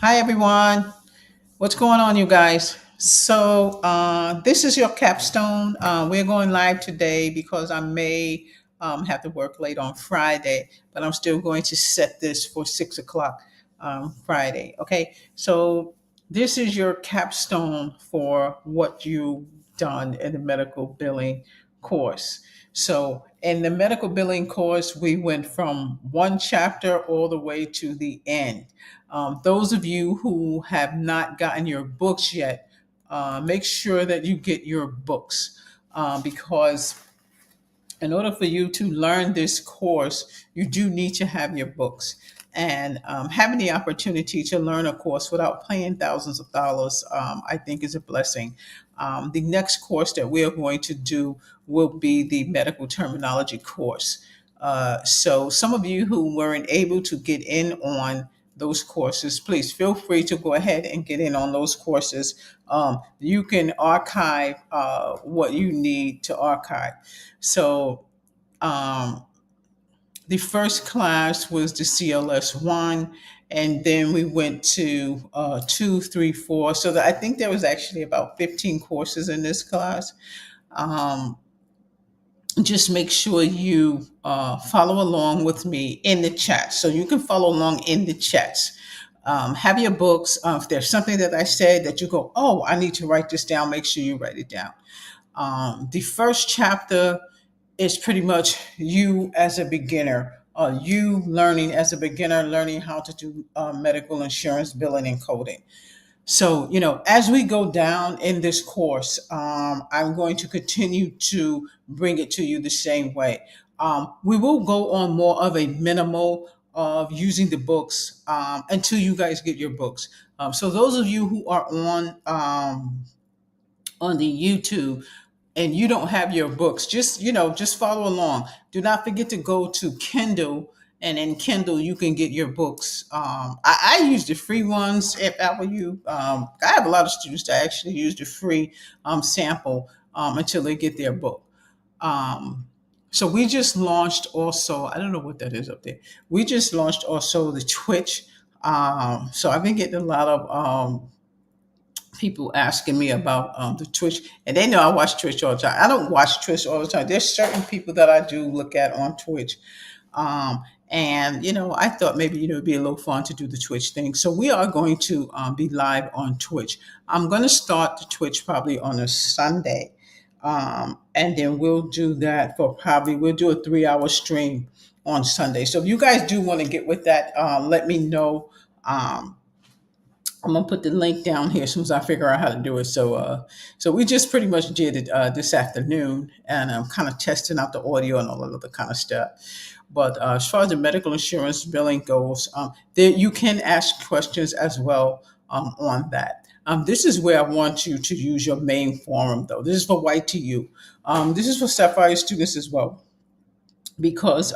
Hi, everyone. What's going on, you guys? This is your capstone. We're going live today because I may have to work late on Friday, but I'm still going to set this for 6 o'clock Friday. Okay. So, this is your capstone for what you've done in the medical billing course. So, in the medical billing course, we went from one chapter all the way to the end. Those of you who have not gotten your books yet, make sure that you get your books because in order for you to learn this course, you do need to have your books. And having the opportunity to learn a course without paying thousands of dollars, I think, is a blessing. The next course that we are going to do will be the medical terminology course. So, some of you who weren't able to get in on those courses, please feel free to go ahead and get in on those courses. You can archive what you need to archive. So, um, the first class was the CLS one, and then we went to two, three, four. So that I think there was actually about 15 courses in this class. Um, just make sure you follow along with me in the chat. So you can follow along in the chats. Have your books. If there's something that I said that you go, oh, I need to write this down, make sure you write it down. The first chapter is pretty much you as a beginner, you learning as a beginner, learning how to do medical insurance billing and coding. So, as we go down in this course, I'm going to continue to bring it to you the same way. We will go on more of a minimal of using the books until you guys get your books. So, those of you who are on the YouTube and you don't have your books, just follow along. Do not forget to go to Kindle, and in Kindle you can get your books. I use the free ones if I were you. I have a lot of students that actually use the free sample until they get their book. Um, so we just launched also. I don't know what that is up there. We just launched also the Twitch. So I've been getting a lot of people asking me about the Twitch, and they know I watch Twitch all the time. I don't watch Twitch all the time. There's certain people that I do look at on Twitch. And I thought maybe it'd be a little fun to do the Twitch thing. So we are going to be live on Twitch. I'm going to start the Twitch probably on a Sunday, and then we'll do that for we'll do a 3-hour stream on Sunday. So if you guys do want to get with that, let me know. I'm gonna put the link down here as soon as I figure out how to do it. So we just pretty much did it this afternoon, and I'm kind of testing out the audio and all that other kind of stuff. But as far as the medical insurance billing goes, there you can ask questions as well on that. This is where I want you to use your main forum, though. This is for YTU. This is for Sapphire students as well, because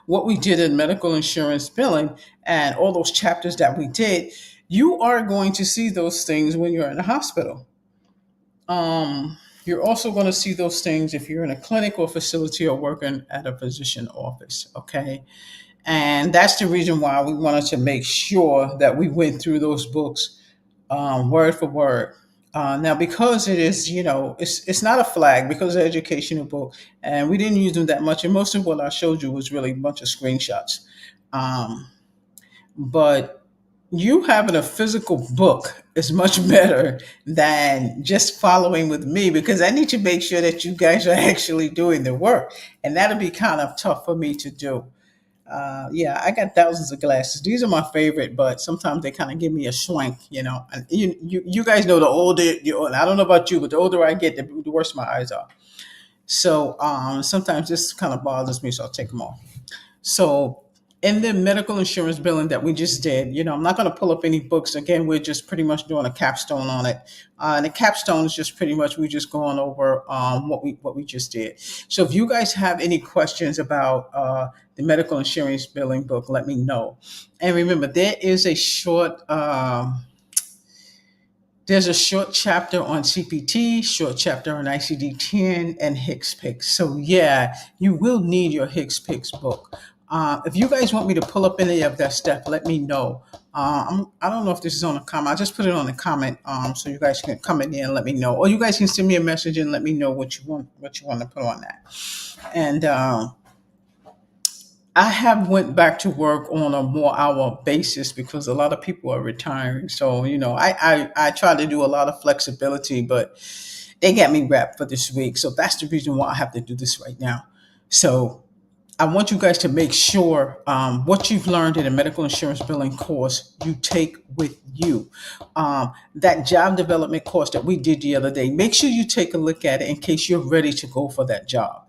what we did in medical insurance billing and all those chapters that we did, you are going to see those things when you're in the hospital. You're also going to see those things if you're in a clinic or facility or working at a physician office. Okay. And that's the reason why we wanted to make sure that we went through those books word for word. Now, because it is, it's not a flag, because it's an educational book, and we didn't use them that much. And most of what I showed you was really a bunch of screenshots. Um, but you having a physical book is much better than just following with me, because I need to make sure that you guys are actually doing the work. And that'll be kind of tough for me to do. Yeah, I got thousands of glasses. These are my favorite, but sometimes they kind of give me a swank, And you guys know the older and I don't know about you, but the older I get, the worse my eyes are. So sometimes this kind of bothers me, so I'll take them off. So in the medical insurance billing that we just did, I'm not going to pull up any books. Again, we're just pretty much doing a capstone on it. And the capstone is just pretty much we just going over what we just did. So if you guys have any questions about the medical insurance billing book, let me know. And remember, there's a short chapter on CPT, short chapter on ICD-10, and HCPCS. So yeah, you will need your HCPCS book. If you guys want me to pull up any of that stuff, let me know. I don't know if this is on a comment. I just put it on a comment, so you guys can comment in and let me know, or you guys can send me a message and let me know what you want to put on that. And I have went back to work on a more hour basis because a lot of people are retiring. So I try to do a lot of flexibility, but they got me wrapped for this week. So that's the reason why I have to do this right now. So I want you guys to make sure what you've learned in a medical insurance billing course you take with you. That job development course that we did the other day, make sure you take a look at it in case you're ready to go for that job.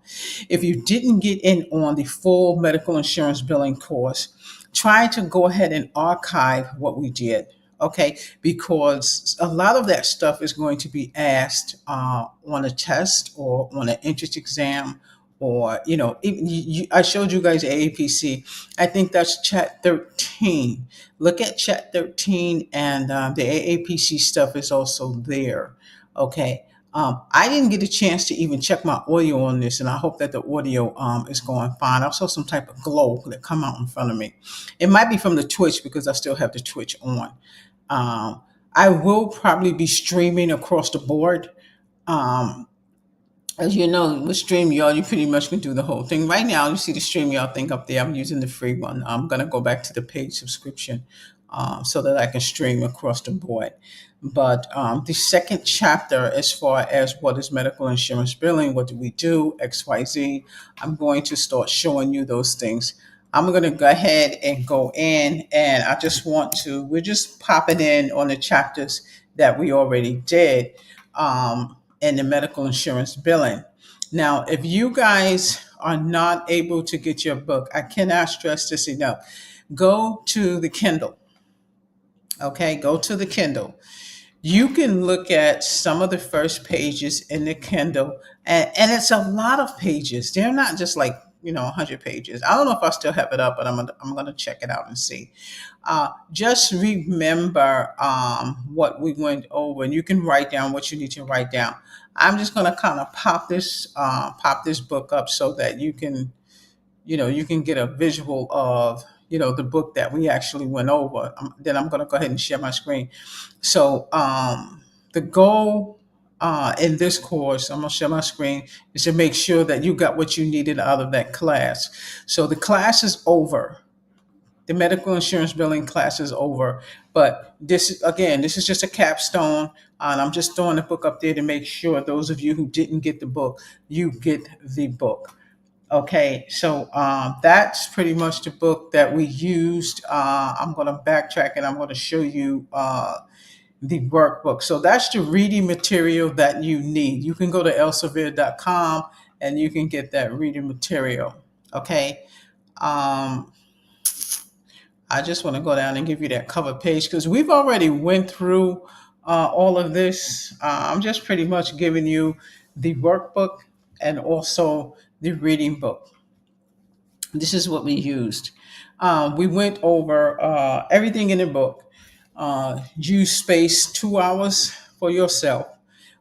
If you didn't get in on the full medical insurance billing course, try to go ahead and archive what we did. Okay, because a lot of that stuff is going to be asked on a test or on an entrance exam, or I showed you guys AAPC. I think that's chat 13. Look at chat 13, and the AAPC stuff is also there. Okay. I didn't get a chance to even check my audio on this, and I hope that the audio is going fine. I saw some type of glow that come out in front of me. It might be from the Twitch because I still have the Twitch on. I will probably be streaming across the board. Um, as you know, with StreamYard, you pretty much can do the whole thing. Right now, you see the StreamYard thing up there. I'm using the free one. I'm going to go back to the paid subscription so that I can stream across the board. But the second chapter, as far as what is medical insurance billing, what do we do, XYZ, I'm going to start showing you those things. I'm going to go ahead and go in, and we're just popping in on the chapters that we already did. And the medical insurance billing. Now, if you guys are not able to get your book, I cannot stress this enough. Go to the Kindle. Okay, go to the Kindle. You can look at some of the first pages in the Kindle, and it's a lot of pages. They're not just like 100 pages. I don't know if I still have it up, but I'm gonna check it out and see. Just remember what we went over, and you can write down what you need to write down. I'm just gonna kind of pop this book up so that you can get a visual of the book that we actually went over. Then I'm gonna go ahead and share my screen. So the goal in this course, I'm gonna share my screen, is to make sure that you got what you needed out of that class. So the class is over. The medical insurance billing class is over. But this is just a capstone. And I'm just throwing the book up there to make sure those of you who didn't get the book, you get the book. Okay, so that's pretty much the book that we used. I'm going to backtrack and I'm going to show you the workbook. So that's the reading material that you need. You can go to elsevier.com and you can get that reading material. Okay. I just want to go down and give you that cover page because we've already went through all of this. I'm just pretty much giving you the workbook and also the reading book. This is what we used. We went over everything in the book. You space 2 hours for yourself,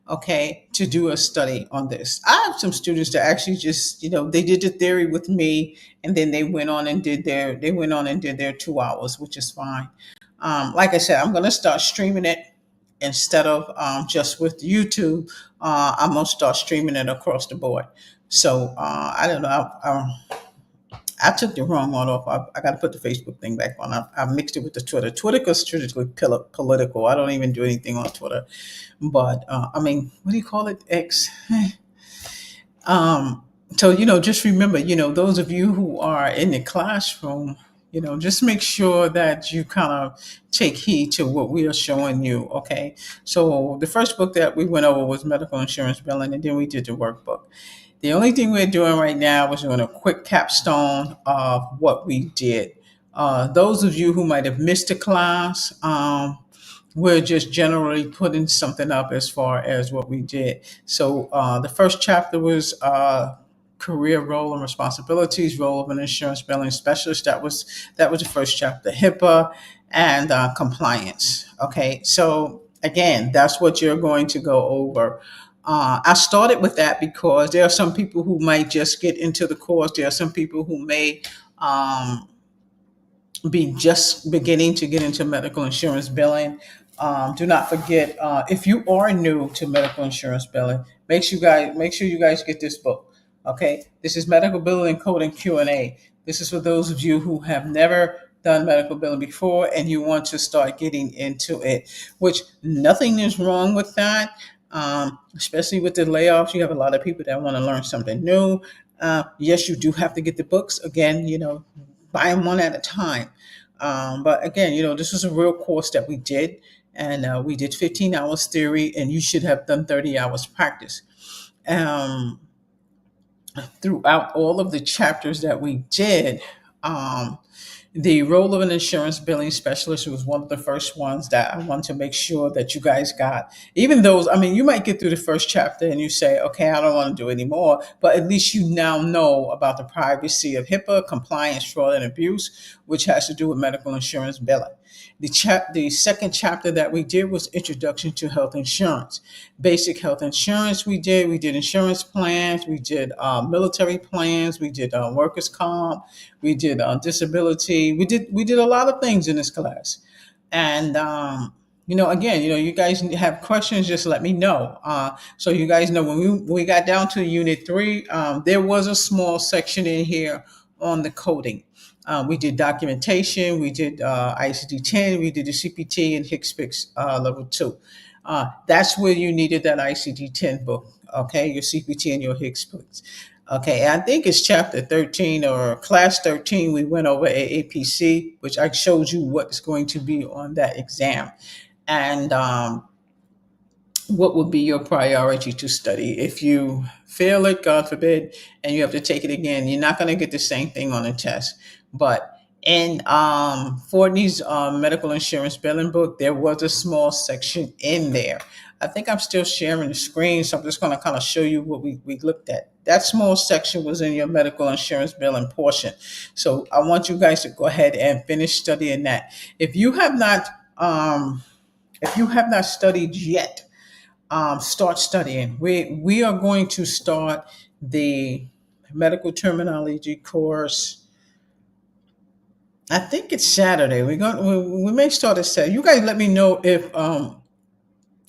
okay, to do a study on this. I have some students that actually just, they did the theory with me, and then they went on and did their 2 hours, which is fine. Like I said, I'm going to start streaming it instead of just with YouTube. I'm going to start streaming it across the board. So I don't know. I took the wrong one off. I got to put the Facebook thing back on. I mixed it with the Twitter. Twitter is strictly political. I don't even do anything on Twitter. But what do you call it? X. So just remember, those of you who are in the classroom, just make sure that you kind of take heed to what we are showing you. Okay. So the first book that we went over was medical insurance billing, and then we did the workbook. The only thing we're doing right now is doing a quick capstone of what we did. Those of you who might have missed a class, we're just generally putting something up as far as what we did. So the first chapter was career role and responsibilities, role of an insurance billing specialist. That was the first chapter. HIPAA and compliance. Okay, so again, that's what you're going to go over. I started with that because there are some people who might just get into the course. There are some people who may um, be just beginning to get into medical insurance billing, do not forget, if you are new to medical insurance billing, make sure you guys get this book. Okay, this is Medical Billing Code and Q&A. This is for those of you who have never done medical billing before and you want to start getting into it. Which nothing is wrong with that. Especially with the layoffs, you have a lot of people that want to learn something new. Yes, you do have to get the books. Again, buy them one at a time. But again, this was a real course that we did, and we did 15 hours theory, and you should have done 30 hours practice. Um, Throughout all of the chapters that we did, um, the role of an insurance billing specialist was one of the first ones that I want to make sure that you guys got. Even those, I mean, you might get through the first chapter and you say, okay, I don't want to do anymore, but at least you now know about the privacy of HIPAA, compliance, fraud, and abuse, which has to do with medical insurance billing. The second chapter that we did was Introduction to Health Insurance. Basic health insurance we did insurance plans, we did military plans, we did workers' comp, we did disability. We did a lot of things in this class, and again, you guys have questions, just let me know. So you guys know when we got down to Unit 3, there was a small section in here on the coding. We did documentation, we did ICD-10, we did the CPT and HCPCS level 2. That's where you needed that ICD-10 book, okay, your CPT and your HCPCS. Okay, I think it's chapter 13 or class 13. We went over AAPC, which I showed you what is going to be on that exam. And what would be your priority to study? If you fail it, God forbid, and you have to take it again, you're not going to get the same thing on the test. But in Fortney's medical insurance billing book, there was a small section in there. I think I'm still sharing the screen, so I'm just going to kind of show you what we looked at. That small section was in your medical insurance billing portion. So I want you guys to go ahead and finish studying that. If you have not, studied yet, start studying. We are going to start the medical terminology course. I think it's Saturday. We may start at Saturday. You guys let me know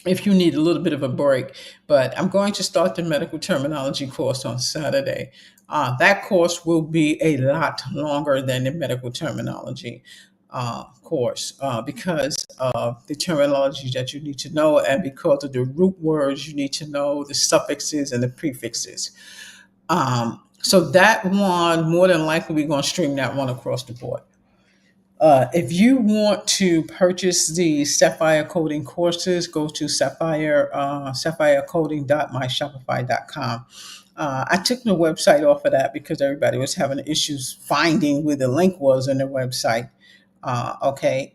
if you need a little bit of a break. But I'm going to start the medical terminology course on Saturday. That course will be a lot longer than the medical terminology course because of the terminology that you need to know, and because of the root words you need to know, the suffixes and the prefixes. So that one, more than likely, we're going to stream that one across the board. If you want to purchase the Sapphire coding courses, go to sapphirecoding.myshopify.com. I took the website off of that because everybody was having issues finding where the link was in the website. Okay.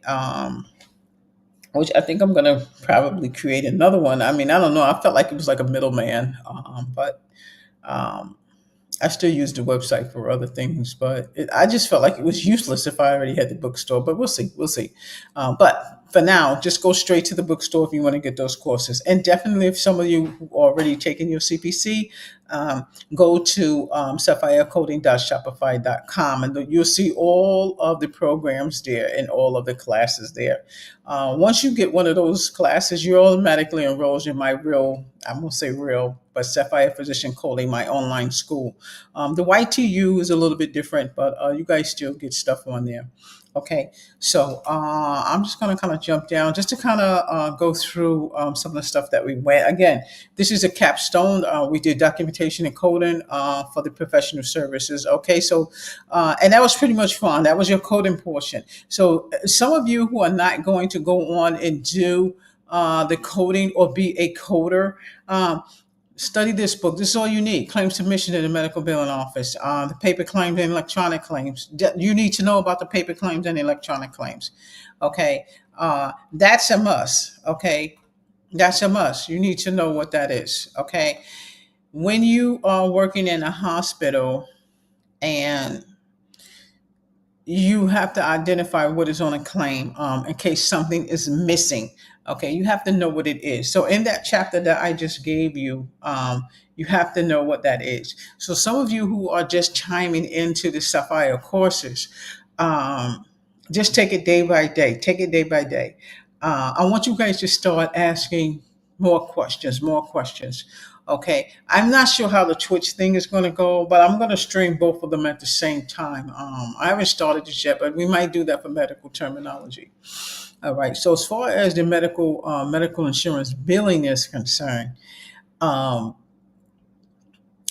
Which I think I'm going to probably create another one. I mean, I don't know. I felt like it was like a middleman, but um, I still use the website for other things, but I just felt like it was useless if I already had the bookstore. But we'll see, we'll see. But for now, just go straight to the bookstore if you want to get those courses. And definitely, if some of you who already taken your CPC, go to sapphirecoding.shopify.com, and you'll see all of the programs there and all of the classes there. Once you get one of those classes, you're automatically enrolled in my real, I'm going to say real, but Sapphire Physician Coding, my online school. The YTU is a little bit different, but you guys still get stuff on there. Okay, so I'm just going to kind of jump down just to kind of go through some of the stuff that we went. Again, this is a capstone. We did documentation and coding for the professional services. Okay, so and that was pretty much fun. That was your coding portion. So some of you who are not going to go on and do the coding or be a coder, study this book. This is all you need. Claim submission in the medical billing office. The paper claims and electronic claims. You need to know about the paper claims and electronic claims. Okay. That's a must. Okay. That's a must. You need to know what that is. Okay. When you are working in a hospital and you have to identify what is on a claim in case something is missing. Okay, you have to know what it is. So in that chapter that I just gave you, you have to know what that is. So some of you who are just chiming into the Sapphire courses, um, just take it day by day. Take it day by day. I want you guys to start asking more questions, more questions. Okay, I'm not sure how the Twitch thing is going to go, but I'm going to stream both of them at the same time. I haven't started this yet, but we might do that for medical terminology. All right. So as far as the medical insurance billing is concerned, um,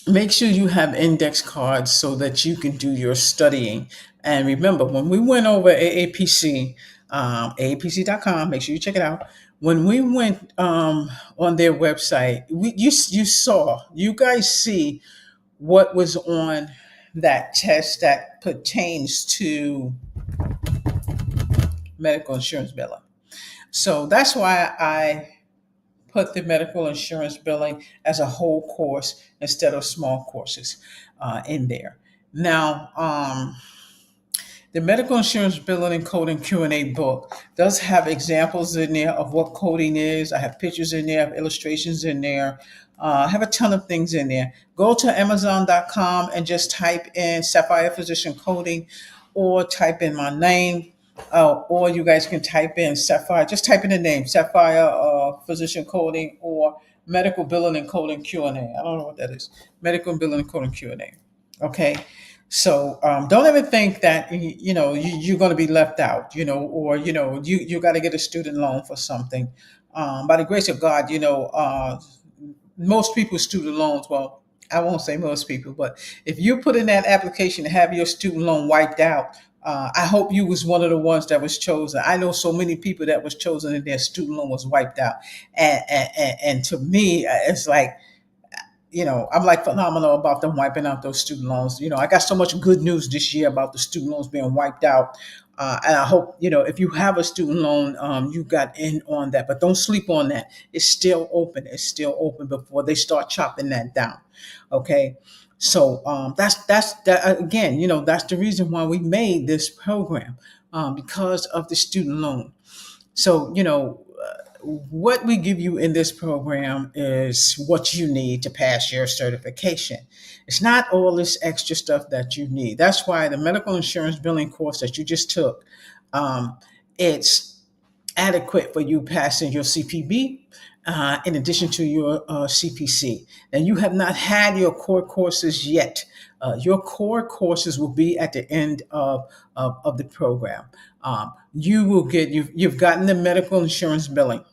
make sure you have index cards so that you can do your studying. And remember, when we went over AAPC, AAPC.com, make sure you check it out. When we went on their website, you guys see what was on that test that pertains to medical insurance billing. So that's why I put the medical insurance billing as a whole course instead of small courses in there. Now, the medical insurance billing and coding Q&A book does have examples in there of what coding is. I have pictures in there, I have illustrations in there. I have a ton of things in there. Go to Amazon.com and just type in Sapphire Physician Coding, or type in my name, or you guys can type in Sapphire. Just type in the name Sapphire Physician Coding, or Medical Billing and Coding Q&A. I don't know what that is. Medical Billing and Coding Q&A. Okay. So don't ever think that you're going to be left out, or you got to get a student loan for something. By the grace of God, most people's student loans. Well, I won't say most people, but if you put in that application to have your student loan wiped out, I hope you was one of the ones that was chosen. I know so many people that was chosen and their student loan was wiped out, and to me, it's like, I'm like phenomenal about them wiping out those student loans. I got so much good news this year about the student loans being wiped out. And I hope, if you have a student loan, you got in on that, but don't sleep on that. It's still open. It's still open before they start chopping that down. Okay. So that's that again, that's the reason why we made this program, because of the student loan. So, what we give you in this program is what you need to pass your certification. It's not all this extra stuff that you need. That's why the medical insurance billing course that you just took, it's adequate for you passing your CPB, in addition to your CPC. And you have not had your core courses yet. Your core courses will be at the end of the program. You will get, you've gotten the medical insurance billing.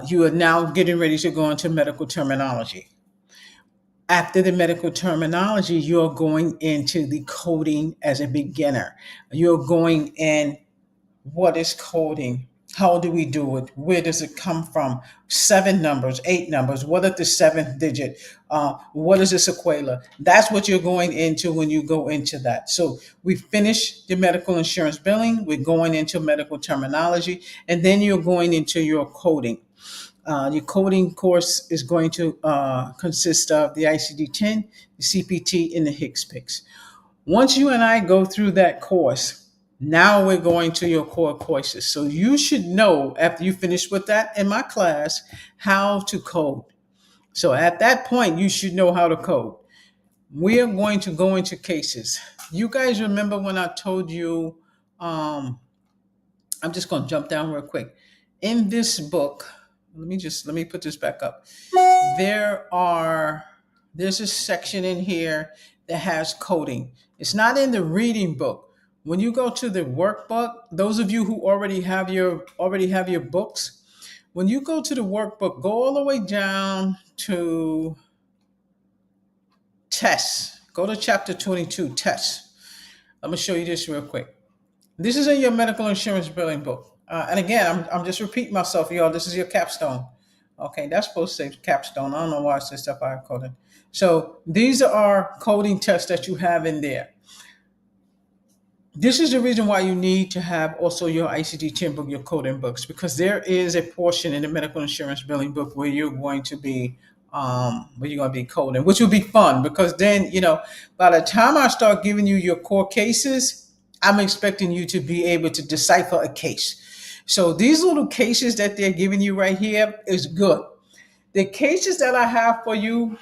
You are now getting ready to go into medical terminology. After the medical terminology, you're going into the coding as a beginner. You're going in, what is coding? How do we do it? Where does it come from? 7 numbers, 8 numbers. What is the 7th digit? What is a sequela? That's what you're going into when you go into that. So we finished the medical insurance billing. We're going into medical terminology, and then you're going into your coding. Your coding course is going to consist of the ICD-10, the CPT, and the HCPCS. Once you and I go through that course, now we're going to your core courses. So you should know, after you finish with that in my class, how to code. So at that point, you should know how to code. We are going to go into cases. You guys remember when I told you, I'm just going to jump down real quick. In this book, let me put this back up. There's a section in here that has coding. It's not in the reading book. When you go to the workbook, those of you who already have your books, when you go to the workbook, go all the way down to tests. Go to chapter 22, tests. Let me show you this real quick. This is in your medical insurance billing book. And again, I'm just repeating myself, y'all. This is your capstone. Okay, that's supposed to say capstone. I don't know why it says stuff I coded. So these are coding tests that you have in there. This is the reason why you need to have also your ICD-10 book, your coding books, because there is a portion in the medical insurance billing book where you're going to be coding, which will be fun, because then, by the time I start giving you your core cases, I'm expecting you to be able to decipher a case. So these little cases that they're giving you right here is good. The cases that I have for you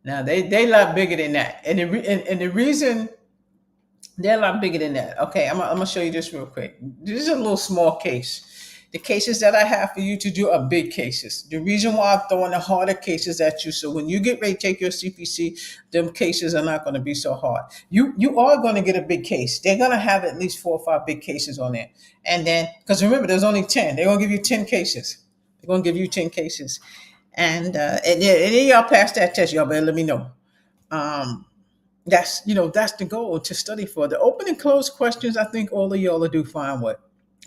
now, they a lot bigger than that, and the reason they're a lot bigger than that. Okay, I'm gonna show you this real quick. This is a little small case. The cases that I have for you to do are big cases. The reason why I'm throwing the harder cases at you, so when you get ready to take your CPC, them cases are not going to be so hard. You are going to get a big case. They're going to have at least 4 or 5 big cases on there, and then because remember, there's only 10. They're going to give you 10 cases. They're going to give you 10 cases, and then y'all pass that test. Y'all better let me know. Um, that's the goal to study for. The open and close questions, I think all of y'all will do fine with.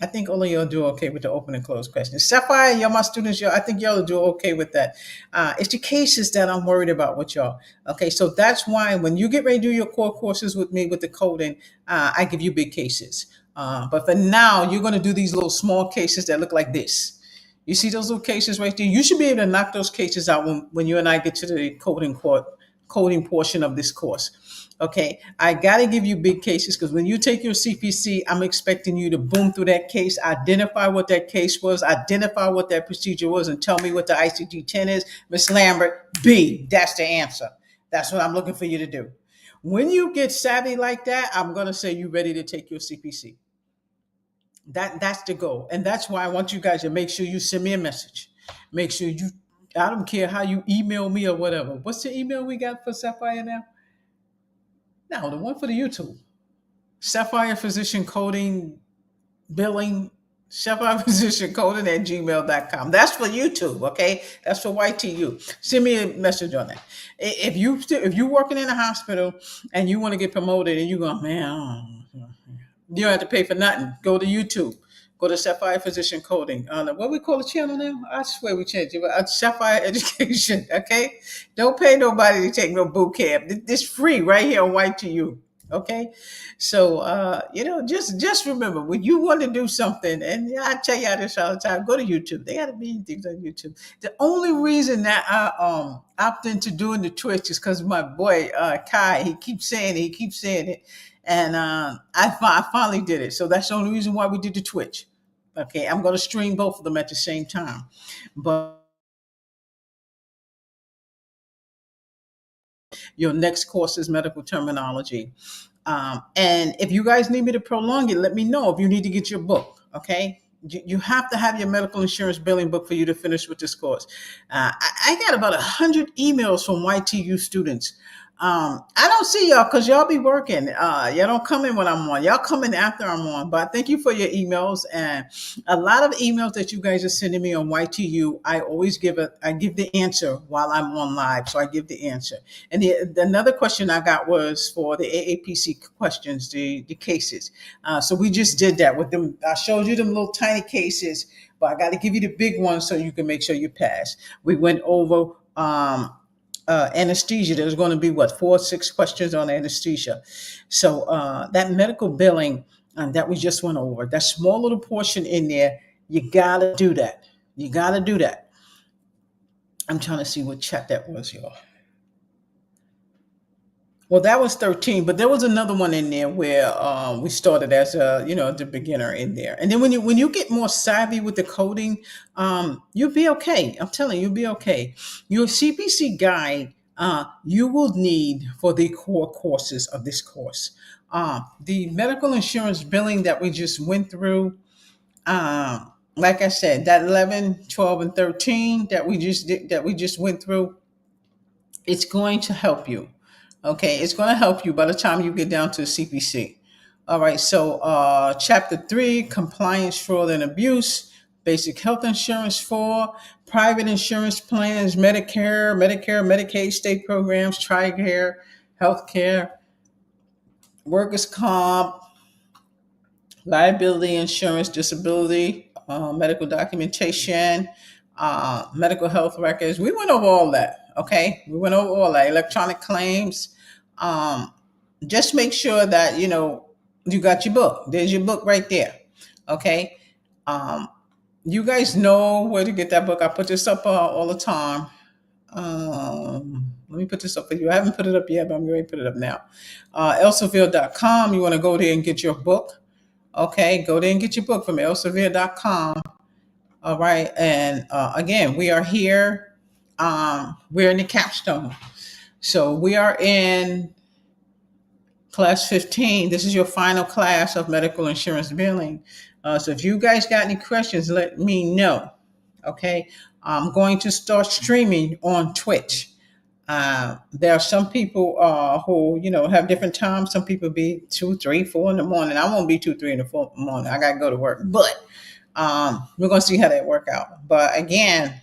I think all of y'all do okay with the open and close questions. Sapphire, y'all my students, y'all, I think y'all will do okay with that. It's the cases that I'm worried about with y'all. Okay, so that's why when you get ready to do your core courses with me with the coding, I give you big cases. But for now, you're going to do these little small cases that look like this. You see those little cases right there? You should be able to knock those cases out when you and I get to the coding portion of this course. Okay, I got to give you big cases because when you take your CPC, I'm expecting you to boom through that case, identify what that case was, identify what that procedure was, and tell me what the ICD-10 is. Miss Lambert, B, that's the answer. That's what I'm looking for you to do. When you get savvy like that, I'm going to say you're ready to take your CPC. That's the goal, and that's why I want you guys to make sure you send me a message. Make sure you. I don't care how you email me or whatever. What's the email we got for Sapphire now? No, the one for the YouTube. Sapphire Physician Coding Billing. Sapphire Physician Coding at gmail.com. That's for YouTube, okay? That's for YTU. Send me a message on that. If you're working in a hospital and you want to get promoted and you go, man, you don't have to pay for nothing. Go to YouTube. Go to Sapphire Physician Coding. What we call the channel now? I swear we changed it. Sapphire Education. Okay, don't pay nobody to take no boot camp. It's free right here on YTU. Okay, so just remember when you want to do something, and I tell y'all this all the time. Go to YouTube. They got to be things on YouTube. The only reason that I opt into doing the Twitch is because my boy Kai. He keeps saying it. He keeps saying it. And I finally did it. So that's the only reason why we did the Twitch. Okay, I'm going to stream both of them at the same time. But your next course is medical terminology. And if you guys need me to prolong it, let me know if you need to get your book. Okay. You have to have your medical insurance billing book for you to finish with this course. I got about 100 emails from YTU students. I don't see y'all because y'all be working. Y'all don't come in when I'm on. Y'all come in after I'm on. But thank you for your emails, and a lot of emails that you guys are sending me on YTU. I always I give the answer while I'm on live, so I give the answer. And another question I got was for the AAPC questions, the cases. So we just did that with them. I showed you them little tiny cases, but I got to give you the big ones so you can make sure you pass. We went over anesthesia. There's going to be 4 or 6 questions on anesthesia. So that medical billing that we just went over, that small little portion in there, you got to do that. You got to do that. I'm trying to see what chat that was, y'all. Well, that was 13, but there was another one in there where we started as the beginner in there, and then when you get more savvy with the coding, you'll be okay. I'm telling you, you'll be okay. Your CPC guide you will need for the core courses of this course. The medical insurance billing that we just went through, like I said, that 11, 12, and 13 that we just went through, it's going to help you. Okay, it's going to help you by the time you get down to CPC. All right, so chapter 3, compliance, fraud, and abuse, basic health insurance 4, private insurance plans, Medicare, Medicaid, state programs, TRICARE, healthcare, workers' comp, liability insurance, disability, medical documentation, medical health records. We went over all that. Okay, we went over all that. Electronic claims. Just make sure that you got your book. There's your book right there. Okay. You guys know where to get that book. I put this up all the time. Let me put this up for you. I haven't put it up yet, but I'm going to put it up now. Elsevere.com. You want to go there and get your book. Okay, go there and get your book from elsevere.com. All right. And again, we are here. We're in the Capstone. So we are in class 15. This is your final class of medical insurance billing. So if you guys got any questions, let me know. Okay. I'm going to start streaming on Twitch. There are some people who, have different times. Some people be 2, 3, 4 in the morning. I won't be 2, 3 in the morning. I got to go to work. But we're going to see how that work out. But again,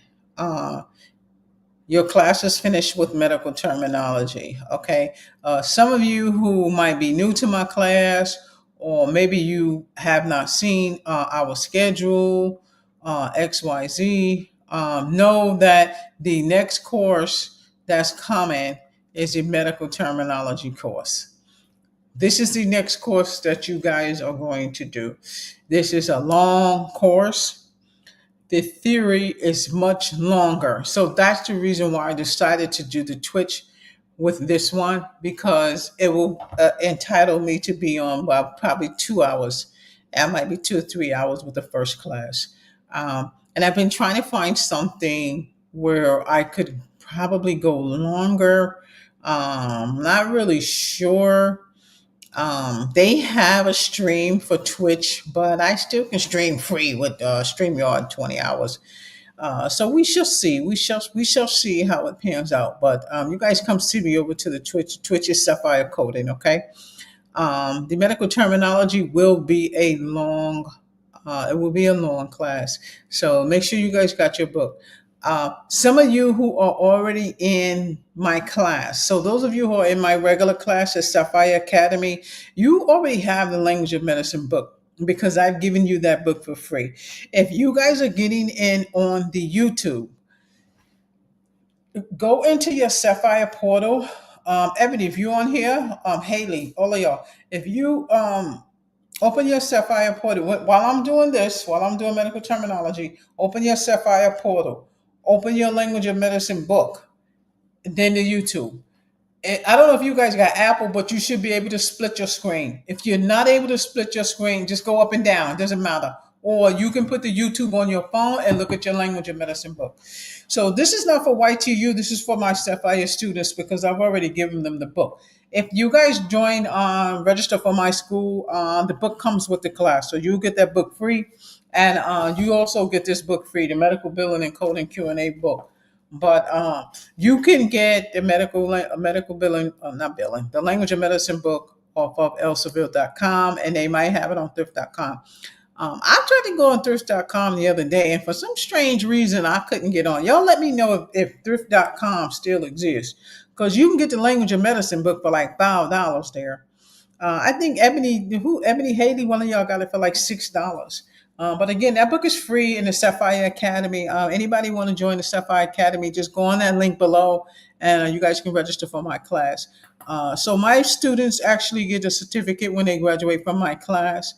your class is finished with medical terminology. Okay. Some of you who might be new to my class, or maybe you have not seen our schedule, XYZ, know that the next course that's coming is a medical terminology course. This is the next course that you guys are going to do. This is a long course. The theory is much longer. So that's the reason why I decided to do the Twitch with this one, because it will entitle me to be on, well, probably 2 hours. It might be 2 or 3 hours with the first class. And I've been trying to find something where I could probably go longer. Not really sure. They have a stream for Twitch, but I still can stream free with StreamYard 20 hours. So we shall see. We shall see how it pans out. But you guys come see me over to the Twitch. Twitch is Sapphire Coding, okay? The medical terminology will be a long. It will be a long class. So make sure you guys got your book. Some of you who are already in my class, so those of you who are in my regular class at Sapphire Academy, you already have the Language of Medicine book because I've given you that book for free. If you guys are getting in on the YouTube, go into your Sapphire portal. Ebony, if you're on here, Haley, all of y'all, if you open your Sapphire portal. While I'm doing medical terminology, open your Sapphire portal. Open your Language of Medicine book. Then the YouTube. I don't know if you guys got Apple, but you should be able to split your screen. If you're not able to split your screen, just go up and down. It doesn't matter. Or you can put the YouTube on your phone and look at your Language of Medicine book. So this is not for YTU. This is for my Sapphire students because I've already given them the book. If you guys join, register for my school, the book comes with the class. So you get that book free. And you also get this book free, the Medical Billing and Coding Q&A book. But you can get the medical billing, not billing, the Language of Medicine book off of elsevere.com, and they might have it on thrift.com. I tried to go on thrift.com the other day, and for some strange reason, I couldn't get on. Y'all let me know if thrift.com still exists, because you can get the Language of Medicine book for like $5 there. I think Ebony Haley, one of y'all got it for like $6. But again, that book is free in the Sapphire Academy. Anybody want to join the Sapphire Academy, just go on that link below and you guys can register for my class. So my students actually get a certificate when they graduate from my class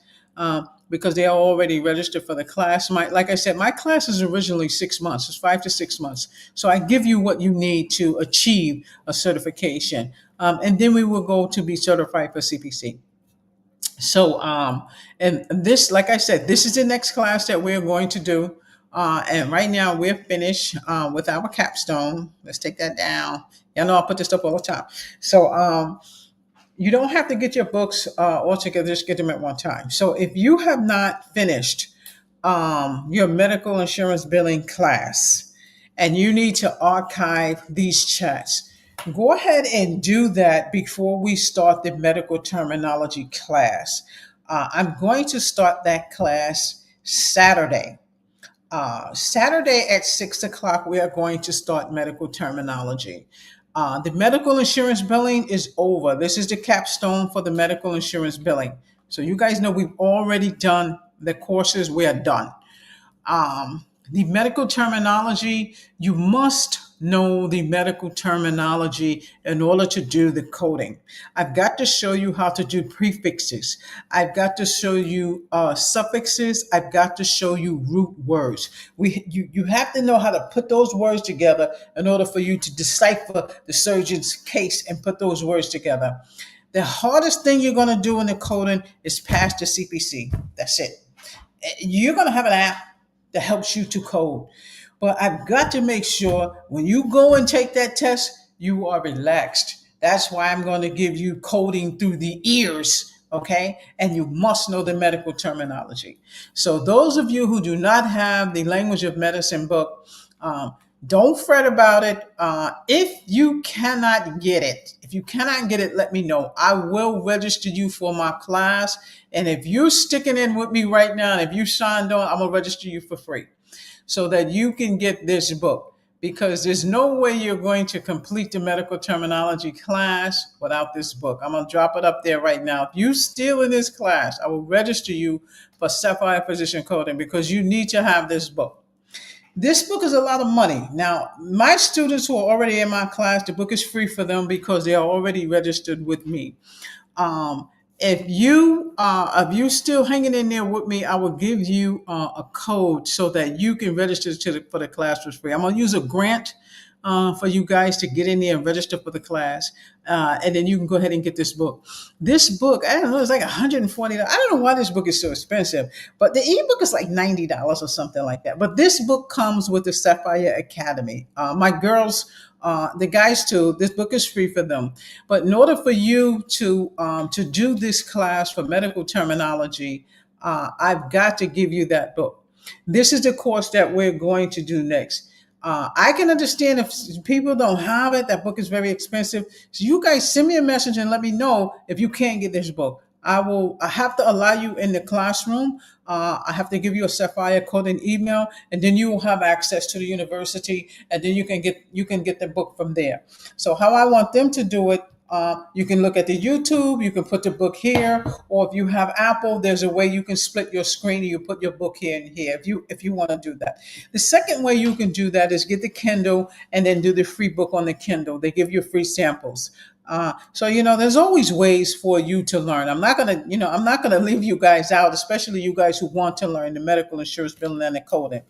because they are already registered for the class. Like I said, my class is originally 6 months. It's 5 to 6 months. So I give you what you need to achieve a certification. And then we will go to be certified for CPC. So, and this, like I said, this is the next class that we're going to do. And right now we're finished with our capstone. Let's take that down. Y'all know I put this up all the time. So, you don't have to get your books all together, just get them at one time. So if you have not finished your medical insurance billing class and you need to archive these chats, go ahead and do that before we start the medical terminology class. I'm going to start that class Saturday. Saturday at 6 o'clock, we are going to start medical terminology. The medical insurance billing is over. This is the capstone for the medical insurance billing. So you guys know we've already done the courses. We are done. The medical terminology, you must know the medical terminology in order to do the coding. I've got to show you how to do prefixes. I've got to show you suffixes. I've got to show you root words. You have to know how to put those words together in order for you to decipher the surgeon's case and put those words together. The hardest thing you're going to do in the coding is pass the CPC. That's it. You're going to have an app that helps you to code. But I've got to make sure when you go and take that test, you are relaxed. That's why I'm going to give you coding through the ears, okay? And you must know the medical terminology. So those of you who do not have the language of medicine book, don't fret about it. If you cannot get it, let me know. I will register you for my class. And if you're sticking in with me right now, and if you signed on, I'm going to register you for free so that you can get this book, because there's no way you're going to complete the medical terminology class without this book. I'm going to drop it up there right now. If you're still in this class, I will register you for Sapphire Physician Coding because you need to have this book. This book is a lot of money. Now, my students who are already in my class, the book is free for them because they are already registered with me. If you still hanging in there with me, I will give you a code so that you can register for the class for free. I'm gonna use a grant for you guys to get in there and register for the class, and then you can go ahead and get this book. This book, I don't know, it's like $140. I don't know why this book is so expensive, but the ebook is like $90 or something like that. But this book comes with the Sapphire Academy. My girls. The guys too. This book is free for them, but in order for you to do this class for medical terminology, I've got to give you that book. This is the course that we're going to do next. I can understand if people don't have it. That book is very expensive. So you guys send me a message and let me know if you can't get this book. I have to allow you in the classroom. I have to give you a Sapphire coding email, and then you will have access to the university, and then you can get the book from there. So how I want them to do it, you can look at the YouTube, you can put the book here, or if you have Apple, there's a way you can split your screen and you put your book here and here if you want to do that. The second way you can do that is get the Kindle and then do the free book on the Kindle. They give you free samples. So there's always ways for you to learn. I'm not gonna leave you guys out, especially you guys who want to learn the medical insurance billing and the coding,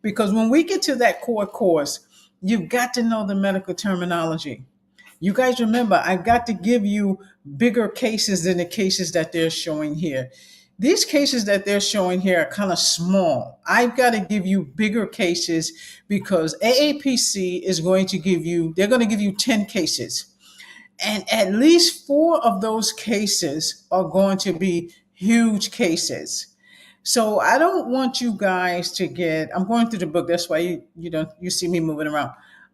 because when we get to that core course, you've got to know the medical terminology. You guys remember, I've got to give you bigger cases than the cases that they're showing here. These cases that they're showing here are kind of small. I've got to give you bigger cases because AAPC they're going to give you 10 cases. And at least 4 of those cases are going to be huge cases. So I don't want you guys to I'm going through the book. That's why you see me moving around.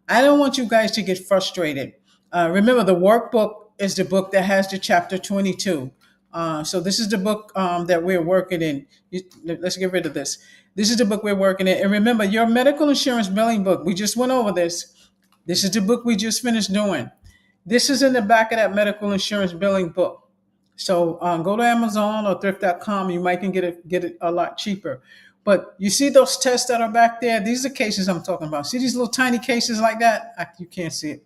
I don't want you guys to get frustrated. Remember, the workbook is the book that has the chapter 22. So this is the book that we're working in. Let's get rid of this. This is the book we're working in. And remember, your medical insurance billing book, we just went over this. This is the book we just finished doing. This is in the back of that medical insurance billing book. So go to Amazon or thrift.com. You might can get it a lot cheaper. But you see those tests that are back there? These are cases I'm talking about. See these little tiny cases like that? You can't see it.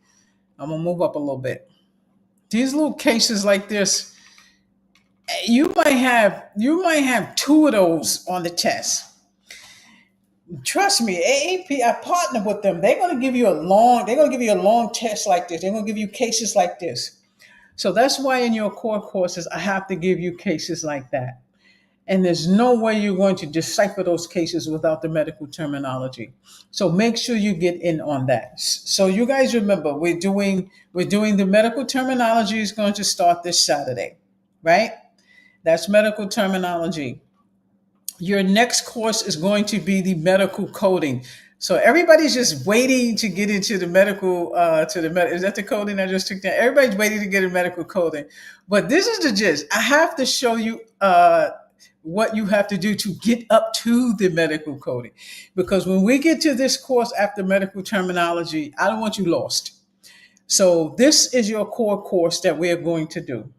I'm going to move up a little bit. These little cases like this, you might have 2 of those on the test. Trust me, AAP, I partner with them. They're going to give you a long test like this. They're going to give you cases like this. So that's why in your core courses, I have to give you cases like that. And there's no way you're going to decipher those cases without the medical terminology. So make sure you get in on that. So you guys remember, we're doing the medical terminology is going to start this Saturday, right? That's medical terminology. Your next course is going to be the medical coding. So everybody's just waiting to get into the medical, is that the coding I just took down? Everybody's waiting to get in medical coding. But this is the gist. I have to show you what you have to do to get up to the medical coding. Because when we get to this course after medical terminology, I don't want you lost. So this is your core course that we're going to do.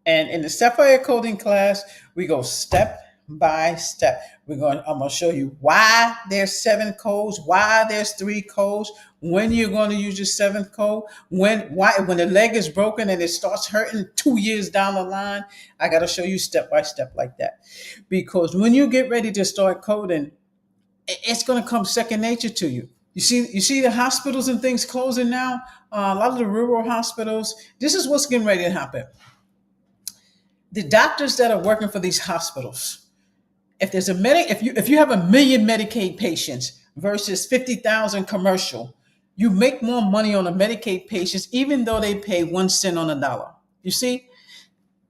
And in the Sapphire coding class, we go step by step. I'm going to show you why there's 7 codes, why there's 3 codes, when you're going to use your 7th code, when the leg is broken and it starts hurting 2 years down the line. I got to show you step by step like that, because when you get ready to start coding, it's going to come second nature to you. You see the hospitals and things closing now. A lot of the rural hospitals. This is what's getting ready to happen. The doctors that are working for these hospitals, if you have 1 million Medicaid patients versus 50,000 commercial, you make more money on the Medicaid patients, even though they pay 1 cent on a dollar. You see,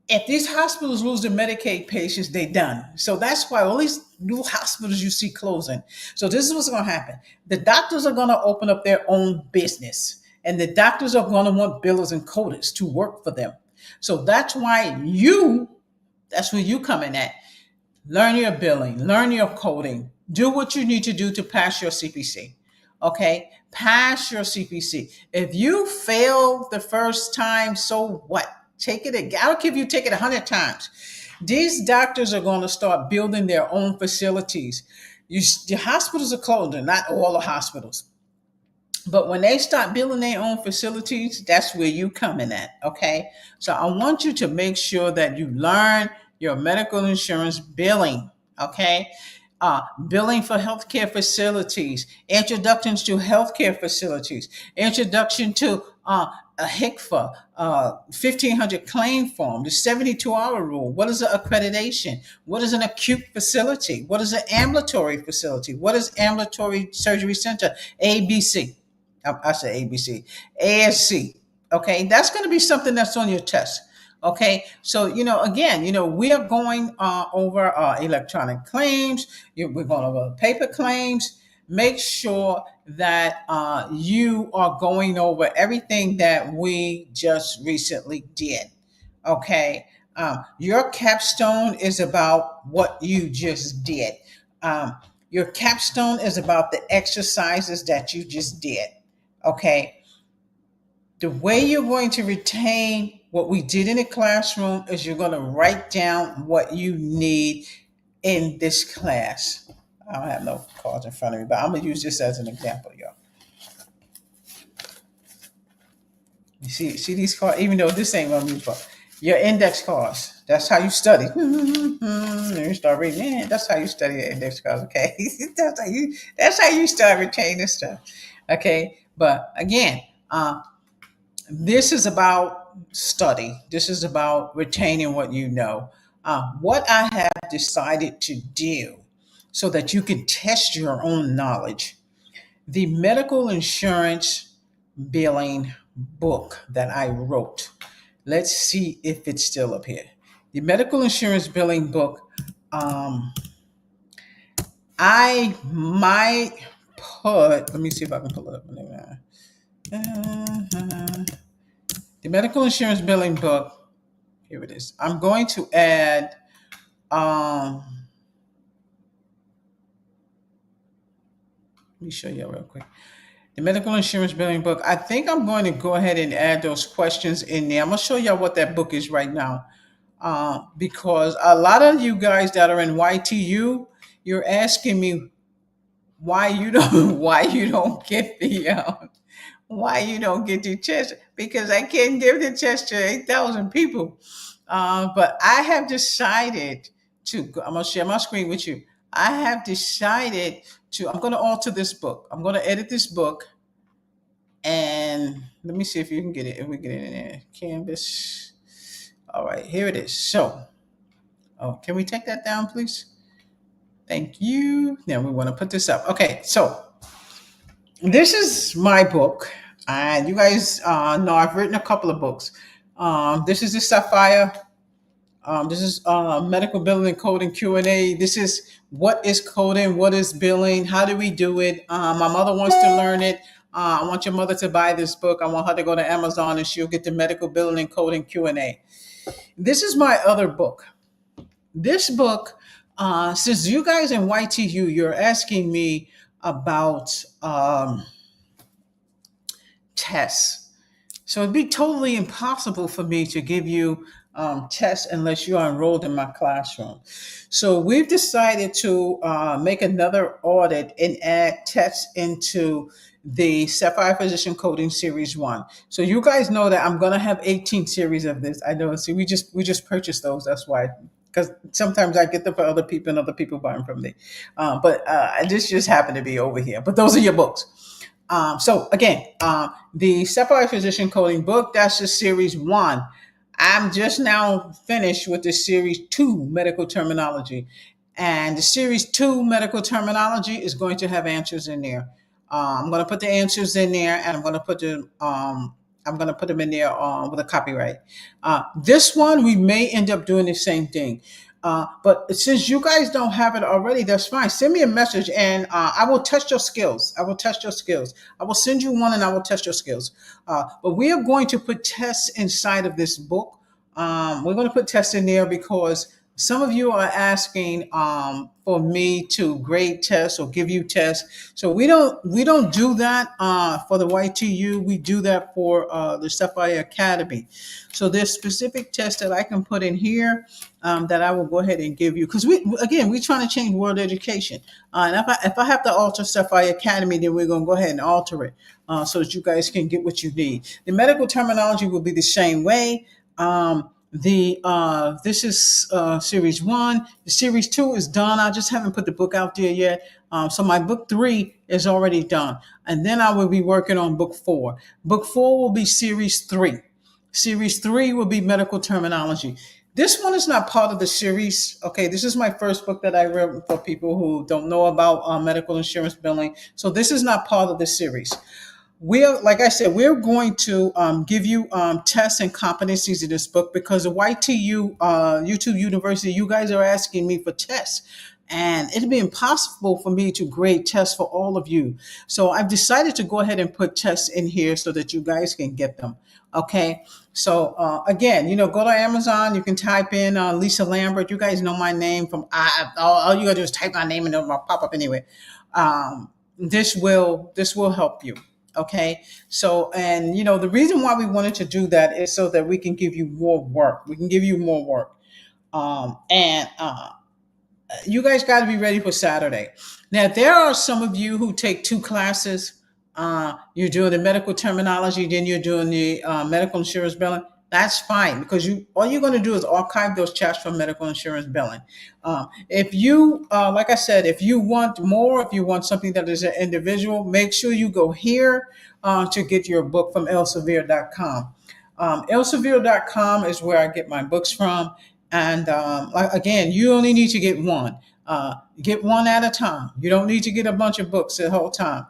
if these hospitals lose their Medicaid patients, they done. So that's why all these new hospitals you see closing. So this is what's going to happen. The doctors are going to open up their own business, and the doctors are going to want billers and coders to work for them. So that's where you come in at. Learn your billing, learn your coding, do what you need to do to pass your CPC. Okay, pass your CPC. If you fail the first time, so what? Take it again. I don't care if you take it 100 times. These doctors are going to start building their own facilities. The hospitals are closing, not all the hospitals. But when they start building their own facilities, that's where you come in at. Okay. So I want you to make sure that you learn your medical insurance billing. Okay. Billing for healthcare facilities, introductions to healthcare facilities, introduction to a HICFA, 1500 claim form, the 72-hour rule. What is an accreditation? What is an acute facility? What is an ambulatory facility? What is ambulatory surgery center? ABC. I say ABC, ASC. Okay, that's going to be something that's on your test. Okay, so again, we are going over electronic claims. We're going over paper claims. Make sure that you are going over everything that we just recently did. Okay, your capstone is about what you just did. Um, your capstone is about the exercises that you just did. Okay, the way you're going to retain what we did in the classroom is you're going to write down what you need in this class. I don't have no cards in front of me, but I'm going to use this as an example, y'all. You see these cards, even though this ain't going to be for your index cards. That's how you study. And you start reading. That's how you study your index cards, okay? that's how you start retaining stuff. Okay. But again, this is about study. This is about retaining what you know. What I have decided to do so that you can test your own knowledge. The medical insurance billing book that I wrote. Let's see if it's still up here. The medical insurance billing book. I might let me see if I can pull it up. The medical insurance billing book. Here it is. I'm going to add let me show you real quick. The medical insurance billing book. I think I'm going to go ahead and add those questions in there. I'm going to show y'all what that book is right now. Because a lot of you guys that are in YTU, you're asking me why you don't get the test, because I can't give the test to 8,000 people. But I have decided I'm going to share my screen with you. I have decided I'm going to alter this book. I'm going to edit this book. And let me see if you can get it. If we get it in there. Canvas. All right, here it is. So, can we take that down, please? Thank you. Now we want to put this up. Okay, so this is my book. And you guys know I've written a couple of books. This is the Sapphire. This is medical billing and coding Q&A. This is what is coding, what is billing, how do we do it. My mother wants to learn it. I want your mother to buy this book. I want her to go to Amazon and she'll get the medical billing and coding Q&A. This is my other book. This book, since you guys in YTU, you're asking me about tests. So it'd be totally impossible for me to give you tests unless you are enrolled in my classroom. So we've decided to make another audit and add tests into the Sapphire Physician Coding Series 1. So you guys know that I'm going to have 18 series of this. I know. See, we just purchased those. That's why. Because sometimes I get them for other people and other people buy them from me. But this just happened to be over here. But those are your books. So again, the Sapphire Physician Coding book, that's the series 1. I'm just now finished with the series 2 medical terminology. And the series 2 medical terminology is going to have answers in there. I'm going to put the answers in there, and I'm going to put them in there with a copyright. This one, we may end up doing the same thing. But since you guys don't have it already, that's fine. Send me a message, and I will test your skills. I will test your skills. I will send you one, and I will test your skills. But we are going to put tests inside of this book. We're going to put tests in there because some of you are asking for me to grade tests or give you tests. So we don't do that for the YTU. We do that for the Sapphire Academy. So there's specific tests that I can put in here that I will go ahead and give you, because we're trying to change world education. And if I have to alter Sapphire Academy, then we're going to go ahead and alter it so that you guys can get what you need. The medical terminology will be the same way. This is series 1. The series 2 is done. I just haven't put the book out there yet. So my book 3 is already done, and then I will be working on book 4. Book 4 will be series 3. Series 3 will be medical terminology. This one is not part of the series. Okay, this is my first book that I wrote for people who don't know about medical insurance billing. So this is not part of the series. Like I said, we're going to give you tests and competencies in this book because the YTU, YouTube University, you guys are asking me for tests. And it'd be impossible for me to grade tests for all of you. So I've decided to go ahead and put tests in here so that you guys can get them. Okay. So again, go to Amazon. You can type in Lisa Lambert. You guys know my name from all you gotta do is type my name and it'll pop up anyway. This will help you. Okay. So, and the reason why we wanted to do that is so that we can give you more work. We can give you more work. And you guys got to be ready for Saturday. Now, there are some of you who take 2 classes. You're doing the medical terminology, then you're doing the medical insurance billing. That's fine, because all you're going to do is archive those chats from medical insurance billing. If you, like I said, if you want more, if you want something that is an individual, make sure you go here to get your book from Elsevier.com. Elsevier.com is where I get my books from. And again, you only need to get one. Get one at a time. You don't need to get a bunch of books the whole time.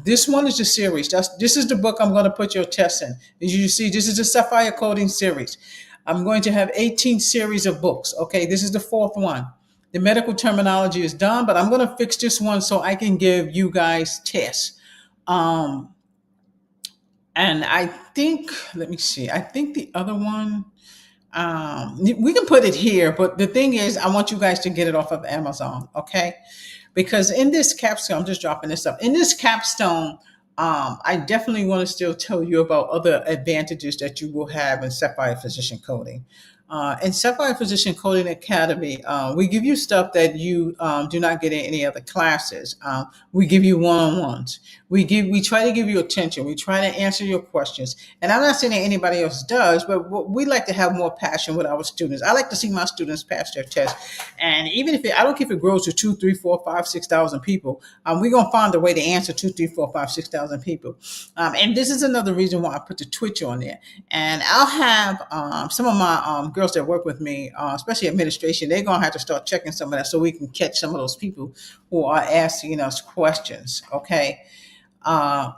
This one is the series. This is the book I'm going to put your tests in. As you see, this is the Sapphire Coding series. I'm going to have 18 series of books. Okay, this is the 4th one. The medical terminology is done, but I'm going to fix this one so I can give you guys tests. And I think, let me see, I think the other one, we can put it here, but the thing is, I want you guys to get it off of Amazon, okay? Because in this capstone, I'm just dropping this up. In this capstone, I definitely want to still tell you about other advantages that you will have in Sapphire Physician Coding. In Sapphire Physician Coding Academy, we give you stuff that you do not get in any other classes. We give you one-on-ones. We try to give you attention. We try to answer your questions. And I'm not saying that anybody else does, but we like to have more passion with our students. I like to see my students pass their tests. And even if I don't care if it grows to 2, 3, 4, 5, 6,000 people, we're gonna find a way to answer 2, 3, 4, 5, 6,000 people. And this is another reason why I put the Twitch on there. And I'll have some of my girls that work with me, especially administration, they're gonna have to start checking some of that so we can catch some of those people who are asking us questions. Okay.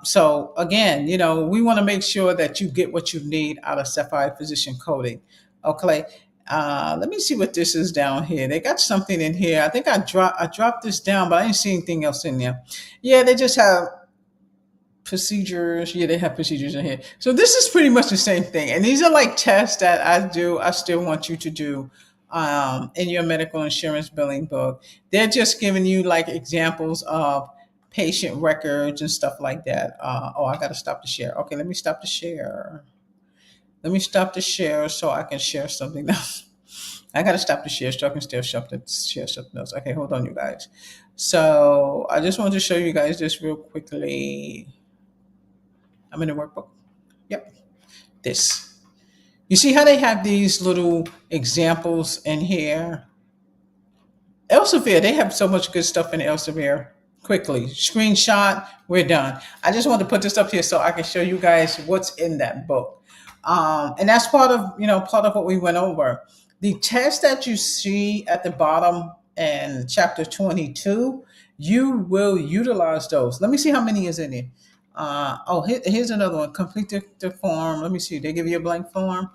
So again, we want to make sure that you get what you need out of Sapphire Physician Coding. Okay. Let me see what this is down here. They got something in here. I think I dropped this down, but I didn't see anything else in there. Yeah, they just have procedures. Yeah, they have procedures in here. So this is pretty much the same thing. And these are like tests that I still want you to do in your medical insurance billing book. They're just giving you like examples of patient records and stuff like that. I got to stop the share. Okay, let me stop the share. Let me stop the share so I can share something else. I gotta stop the share so I can still share something else. Okay, hold on, you guys. So I just wanted to show you guys this real quickly. I'm in the workbook. Yep, this. You see how they have these little examples in here? Elsevier, they have so much good stuff in Elsevier. Quickly, screenshot, we're done. I just want to put this up here so I can show you guys what's in that book. And that's part of what we went over. The tests that you see at the bottom in chapter 22, you will utilize those. Let me see how many is in it. Here's another one. Complete the form. Let me see. They give you a blank form.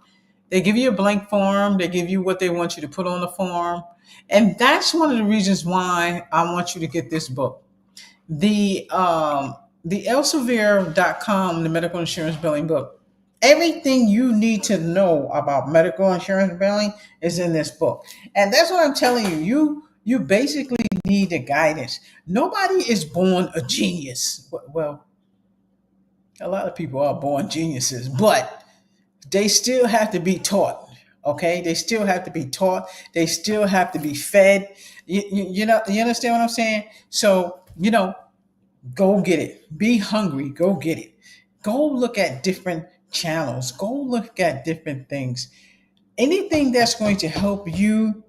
They give you a blank form. They give you what they want you to put on the form. And that's one of the reasons why I want you to get this book. The Elsevier.com, the medical insurance billing book. Everything you need to know about medical insurance billing is in this book. And that's what I'm telling you. You basically need the guidance. Nobody is born a genius. Well, a lot of people are born geniuses, but they still have to be taught. Okay, they still have to be taught. They still have to be fed. You understand what I'm saying? So go get it. Be hungry. Go get it. Go look at different channels. Go look at different things. Anything that's going to help you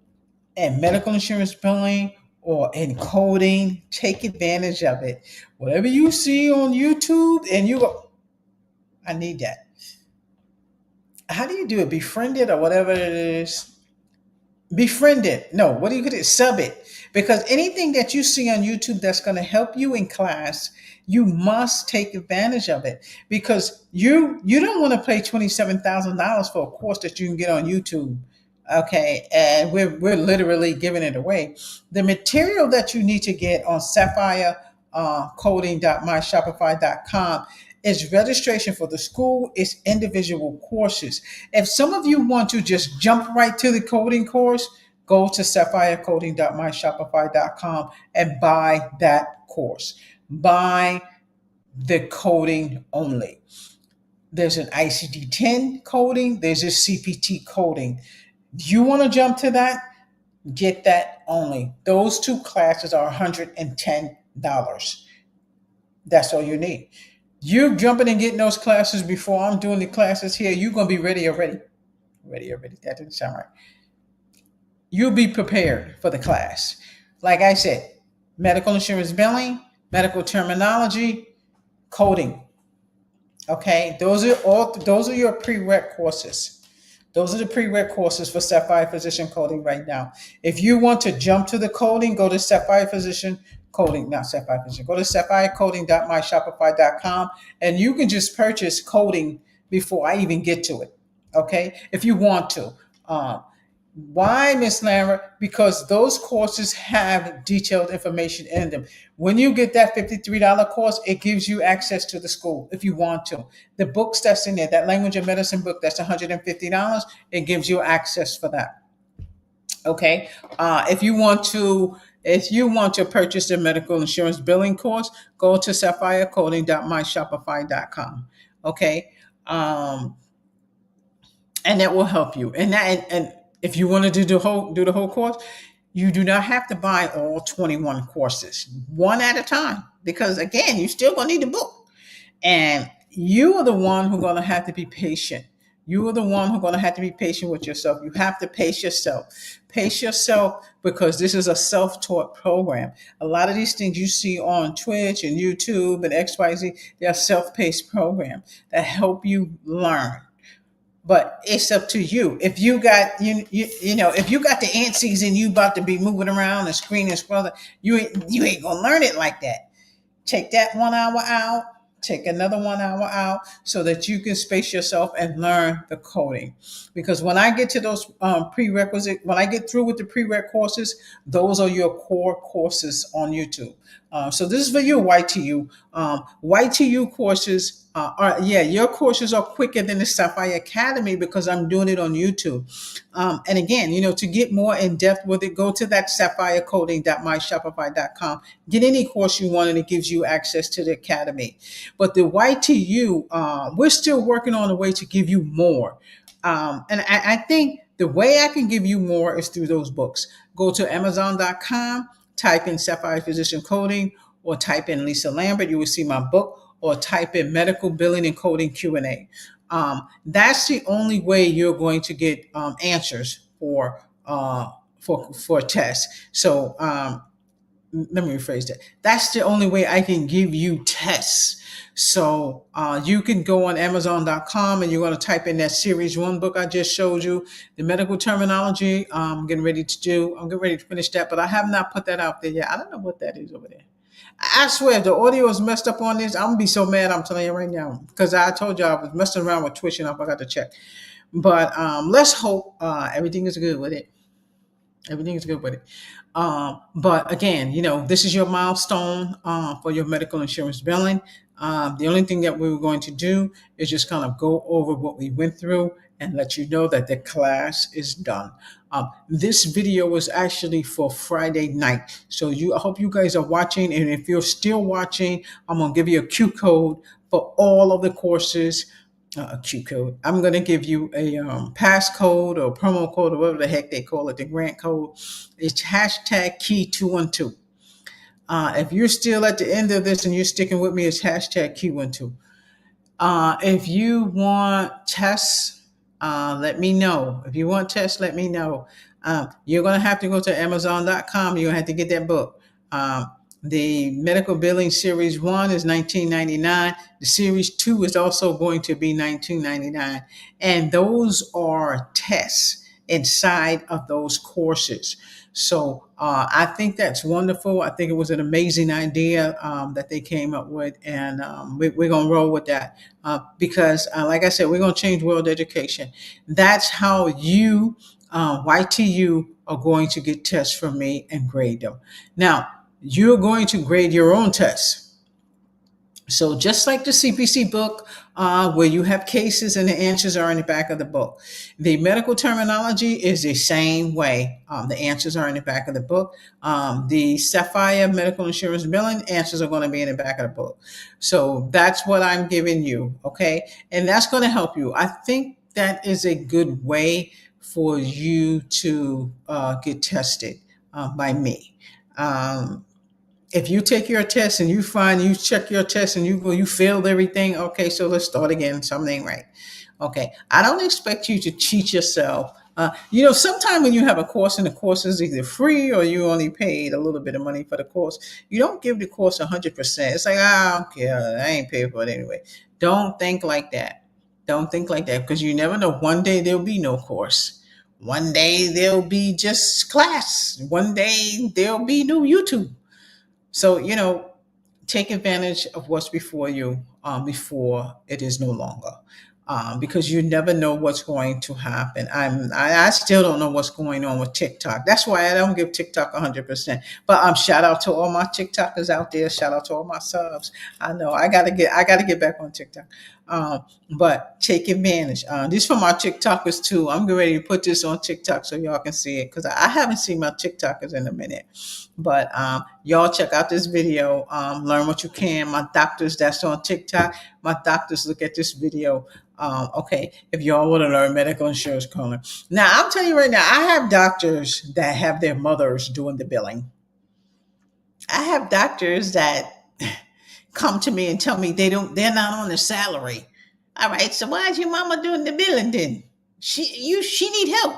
in medical insurance billing or in coding, take advantage of it. Whatever you see on YouTube and you go, I need that. How do you do it? Befriend it or whatever it is. Befriend it. No, what do you do? Sub it. Because anything that you see on YouTube that's going to help you in class, you must take advantage of it. Because you don't want to pay $27,000 for a course that you can get on YouTube. Okay, and we're literally giving it away. The material that you need to get on Sapphire coding.myshopify.com is registration for the school. It's individual courses. If some of you want to just jump right to the coding course, go to sapphirecoding.myshopify.com and buy that course. Buy the coding only. There's an ICD-10 coding. There's a CPT coding. You want to jump to that? Get that only. Those two classes are $110. That's all you need. You jumping and getting those classes before I'm doing the classes here, you're going to be ready already. Ready already. That didn't sound right. You'll be prepared for the class. Like I said, medical insurance billing, medical terminology, coding. Okay, those are your prereq courses. Those are the prereq courses for Sapphire Physician Coding right now. If you want to jump to the coding, go to Sapphire Physician Coding, not Sapphire Physician. Go to sapphirecoding.myshopify.com and you can just purchase coding before I even get to it. Okay, if you want to. Why, Miss Lambert? Because those courses have detailed information in them. When you get that $53 course, it gives you access to the school if you want to. The books that's in there, that language and medicine book, that's $150. It gives you access for that. Okay. If you want to purchase the medical insurance billing course, go to sapphirecoding.myshopify.com. Okay. And that will help you. And if you want to do the whole course, you do not have to buy all 21 courses, one at a time, because again, you still gonna need the book. And you are the one who's gonna have to be patient. You are the one who's gonna have to be patient with yourself. You have to pace yourself. Pace yourself because this is a self-taught program. A lot of these things you see on Twitch and YouTube and XYZ, they're self-paced programs that help you learn. But it's up to you. If you got if you got the antsies and you about to be moving around and screening and scrolling, you ain't gonna learn it like that. Take that 1 hour out, take another 1 hour out so that you can space yourself and learn the coding. Because when I get to those prerequisite, when I get through with the prereq courses, those are your core courses on YouTube. So this is for you, YTU. YTU courses, Yeah, your courses are quicker than the Sapphire Academy because I'm doing it on YouTube. And again, to get more in depth with it, go to that sapphirecoding.myshopify.com. Get any course you want, and it gives you access to the academy. But the YTU, we're still working on a way to give you more. And I think the way I can give you more is through those books. Go to Amazon.com, type in Sapphire Physician Coding, or type in Lisa Lambert. You will see my book, or type in medical billing and coding Q&A. That's the only way you're going to get answers for tests. So let me rephrase that. That's the only way I can give you tests. So you can go on Amazon.com, and you're going to type in that series one book I just showed you, the medical terminology. I'm getting ready to finish that, but I have not put that out there yet. I don't know what that is over there. I swear, if the audio is messed up on this, I'm gonna be so mad. I'm telling you right now, because I told you I was messing around with Twitch, and I forgot to check. But let's hope everything is good with it. Everything is good with it. But again, this is your milestone for your medical insurance billing. The only thing that we were going to do is just kind of go over what we went through and let you know that the class is done. This video was actually for Friday night. So I hope you guys are watching. And if you're still watching, I'm going to give you a Q code for all of the courses. A Q code. I'm going to give you a passcode or promo code, or whatever the heck they call it, the grant code. It's hashtag key 212. If you're still at the end of this and you're sticking with me, it's hashtag key 12. If you want tests, let me know. If you want tests, let me know. You're going to have to go to Amazon.com. You're going to have to get that book. The Medical Billing Series 1 is $19.99. The Series 2 is also going to be $19.99. And those are tests inside of those courses. So I think that's wonderful. I think it was an amazing idea that they came up with. And we're going to roll with that because, like I said, we're going to change world education. That's how you, YTU, are going to get tests from me and grade them. Now, you're going to grade your own tests. So just like the CPC book, where you have cases and the answers are in the back of the book, the medical terminology is the same way. The answers are in the back of the book. The Sapphire medical insurance billing answers are going to be in the back of the book. So that's what I'm giving you, okay? And that's going to help you. I think that is a good way for you to get tested by me. If you take your test and you find you check your test and you failed everything, okay, so let's start again. Something ain't right. Okay, I don't expect you to cheat yourself. Sometime when you have a course and the course is either free or you only paid a little bit of money for the course, you don't give the course 100%. It's like, I don't care, I ain't paid for it anyway. Don't think like that. Don't think like that, because you never know. One day there'll be no course. One day there'll be just class. One day there'll be no YouTube. So, take advantage of what's before you before it is no longer. Because you never know what's going to happen. I still don't know what's going on with TikTok. That's why I don't give TikTok 100%. But shout out to all my TikTokers out there. Shout out to all my subs. I know I gotta get back on TikTok. But take advantage. This for my TikTokers too. I'm getting ready to put this on TikTok so y'all can see it, because I haven't seen my TikTokers in a minute. But y'all check out this video. Learn what you can. My doctors that's on TikTok. My doctors look at this video. Okay, if y'all want to learn medical insurance calling. Now, I'll tell you right now, I have doctors that have their mothers doing the billing. I have doctors that come to me and tell me they're not on the salary. All right, so why is your mama doing the billing then? She need help.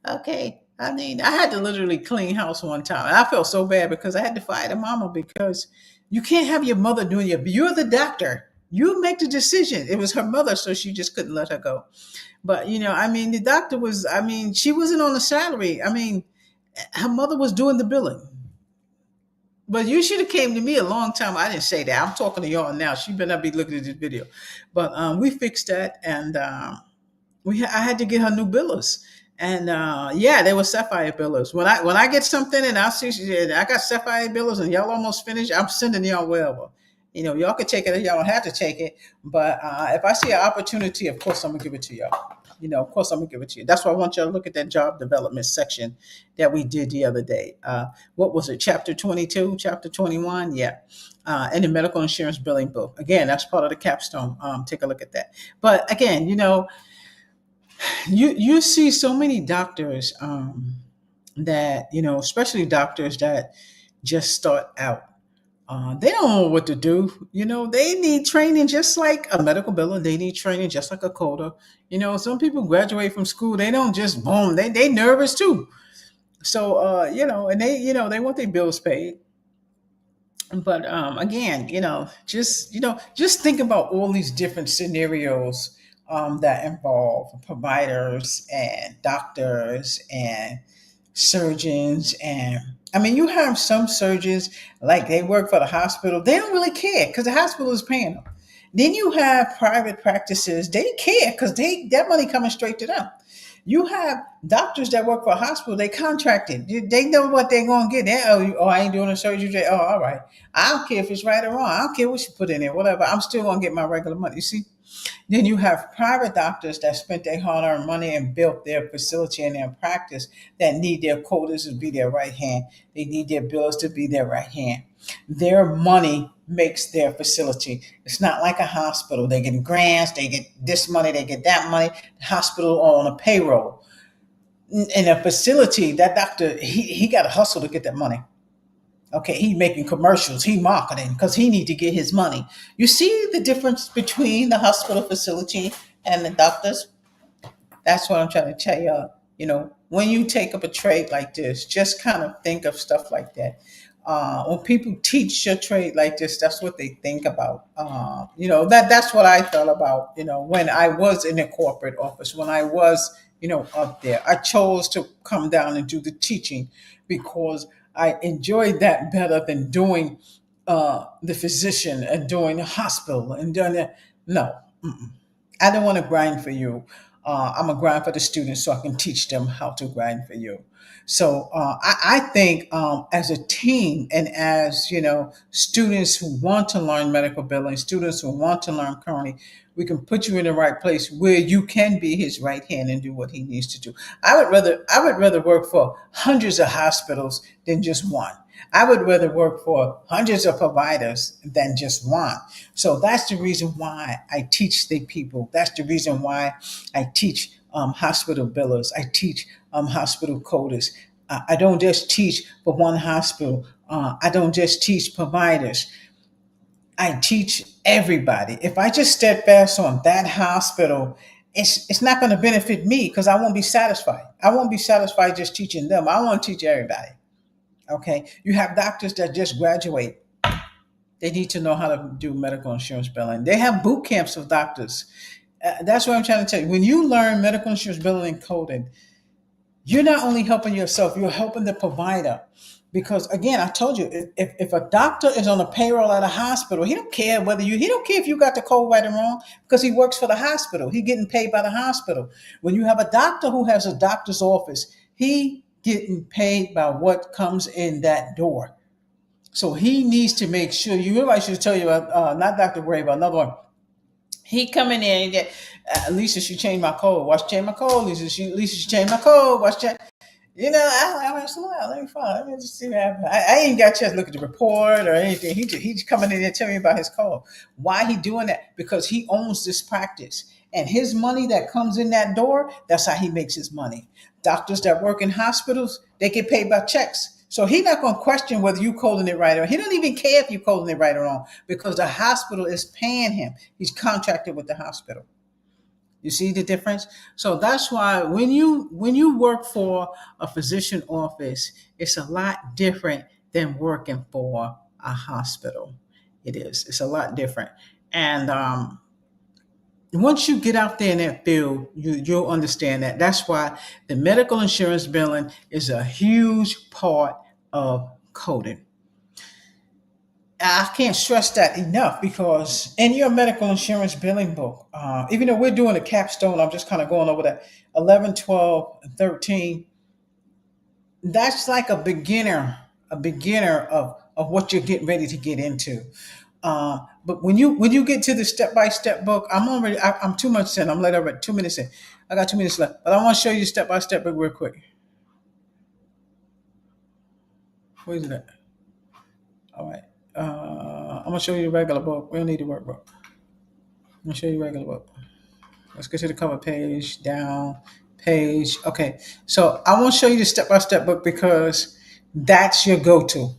Okay. I mean, I had to literally clean house one time. And I felt so bad because I had to fire the mama, because you can't have your mother doing you're the doctor. You make the decision. It was her mother, so she just couldn't let her go. But, the doctor she wasn't on a salary. Her mother was doing the billing. But you should have came to me a long time. I didn't say that. I'm talking to y'all now. She better not be looking at this video. But we fixed that, and I had to get her new billers. And they were Sapphire billers. When I get something and I see I got Sapphire billers and y'all almost finished, I'm sending y'all wherever. Y'all can take it or y'all don't have to take it. But if I see an opportunity, of course I'm gonna give it to y'all. Of course I'm gonna give it to you. That's why I want y'all to look at that job development section that we did the other day. What was it? Chapter 22, chapter 21? Yeah. In the medical insurance billing book. Again, that's part of the capstone. Take a look at that. But again, you see so many doctors that especially doctors that just start out. They don't know what to do. They need training just like a medical biller. They need training just like a coder. Some people graduate from school. They don't just boom. They nervous too. So and they want their bills paid. But again, just think about all these different scenarios that involve providers and doctors and surgeons. And I mean, you have some surgeons, like they work for the hospital, they don't really care because the hospital is paying them. Then you have private practices, they care because that money coming straight to them. You have doctors that work for a hospital, they contracted. They know what they're going to get. I ain't doing a surgery today. Oh, all right. I don't care if it's right or wrong. I don't care what you put in there, whatever. I'm still going to get my regular money. You see? Then you have private doctors that spent their hard-earned money and built their facility and their practice, that need their coders to be their right hand. They need their billers to be their right hand. Their money makes their facility. It's not like a hospital. They get grants, they get this money, they get that money. The hospital on a payroll. In a facility, that doctor, he got to hustle to get that money. Okay, he making commercials, he marketing because he need to get his money. You see the difference between the hospital facility and the doctors? That's what I'm trying to tell you. When you take up a trade like this, just kind of think of stuff like that. When people teach your trade like this, that's what they think about. That's what I thought about. When I was in a corporate office, when I was, up there, I chose to come down and do the teaching because I enjoyed that better than doing the physician and doing the hospital and doing it. No, mm-mm. I don't want to grind for you. I'm a grind for the students so I can teach them how to grind for you. So I think as a team and as students who want to learn medical billing, students who want to learn county, we can put you in the right place where you can be his right hand and do what he needs to do. I would rather work for hundreds of hospitals than just one. I would rather work for hundreds of providers than just one. So that's the reason why I teach the people. That's the reason why I teach hospital billers. I teach hospital coders. I don't just teach for one hospital. I don't just teach providers. I teach everybody. If I just steadfast on that hospital, it's not going to benefit me because I won't be satisfied. I won't be satisfied just teaching them. I want to teach everybody. Okay. You have doctors that just graduate. They need to know how to do medical insurance billing. They have boot camps of doctors. That's what I'm trying to tell you. When you learn medical insurance billing and coding, you're not only helping yourself, you're helping the provider. Because again, I told you, if a doctor is on a payroll at a hospital, he don't care if you got the code right or wrong because he works for the hospital. He getting paid by the hospital. When you have a doctor who has a doctor's office, he getting paid by what comes in that door. So he needs to make sure everybody should tell you about, not Dr. Gray, but another one. He coming in and get, Lisa, she changed my code. Watch change my code. Lisa, she changed my code. Watch change. I went, slow down. Let me find. Let me just see what happened. I ain't got a chance to look at the report or anything. He's coming in there telling me about his call. Why he doing that? Because he owns this practice. And his money that comes in that door, that's how he makes his money. Doctors that work in hospitals, they get paid by checks. So he's not going to question whether you coding it right or wrong. He don't even care if you coding it right or wrong because the hospital is paying him. He's contracted with the hospital. You see the difference? So that's why when you work for a physician office, it's a lot different than working for a hospital. It is. It's a lot different. And once you get out there in that field, you'll understand that. That's why the medical insurance billing is a huge part of coding. I can't stress that enough because in your medical insurance billing book, even though we're doing a capstone, I'm just kind of going over that 11, 12, and 13. That's like a beginner of what you're getting ready to get into. But when you get to the step by step book, I'm 2 months in. I'm like already 2 minutes in. I got 2 minutes left, but I want to show you step by step book real quick. Where is that? All right. I'm gonna show you the regular book. We don't need the workbook. I'm gonna show you the regular book. Let's get to the cover page, down page. Okay. So I want to show you the step by step book because that's your go to.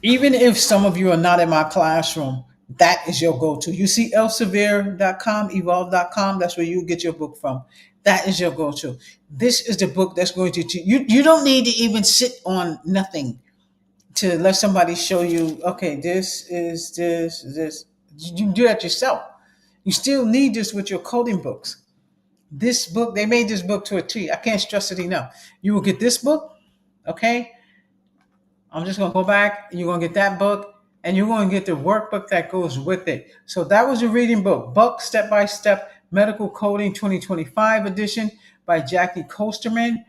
Even if some of you are not in my classroom, that is your go-to. You see elsevier.com, evolve.com, that's where you get your book from. That is your go-to. This is the book that's going to teach you. You don't need to even sit on nothing to let somebody show you, okay, this is this. You can do that yourself. You still need this with your coding books. This book, they made this book to a T. I can't stress it enough. You will get this book, okay? I'm just going to go back. You're going to get that book and you're going to get the workbook that goes with it. So that was your reading book, Buck Step by Step Medical Coding 2025 edition by Jackie Kosterman.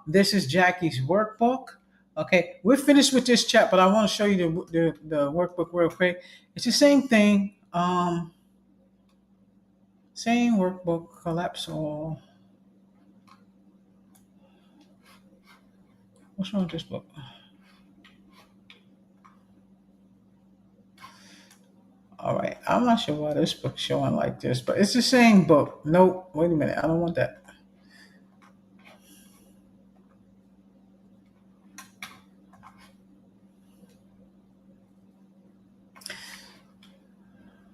This is Jackie's workbook. Okay, we're finished with this chat, but I want to show you the workbook real quick. It's the same thing. Same workbook, collapse all. What's wrong with this book? All right, I'm not sure why this book's showing like this, but it's the same book. Nope, wait a minute, I don't want that.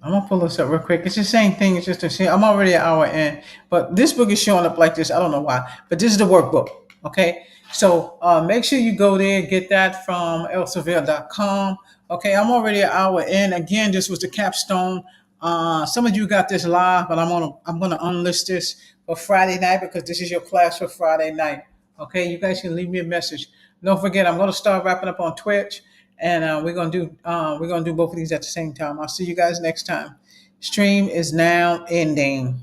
I'm gonna pull this up real quick. It's the same thing. It's just the same. I'm already an hour in, but this book is showing up like this. I don't know why, but this is the workbook. Okay, so make sure you go there, get that from elsevier.com. Okay, I'm already an hour in. Again, this was the capstone. Some of you got this live, but I'm gonna unlist this for Friday night because this is your class for Friday night. Okay, you guys can leave me a message. Don't forget, I'm gonna start wrapping up on Twitch, and we're gonna do both of these at the same time. I'll see you guys next time. Stream is now ending.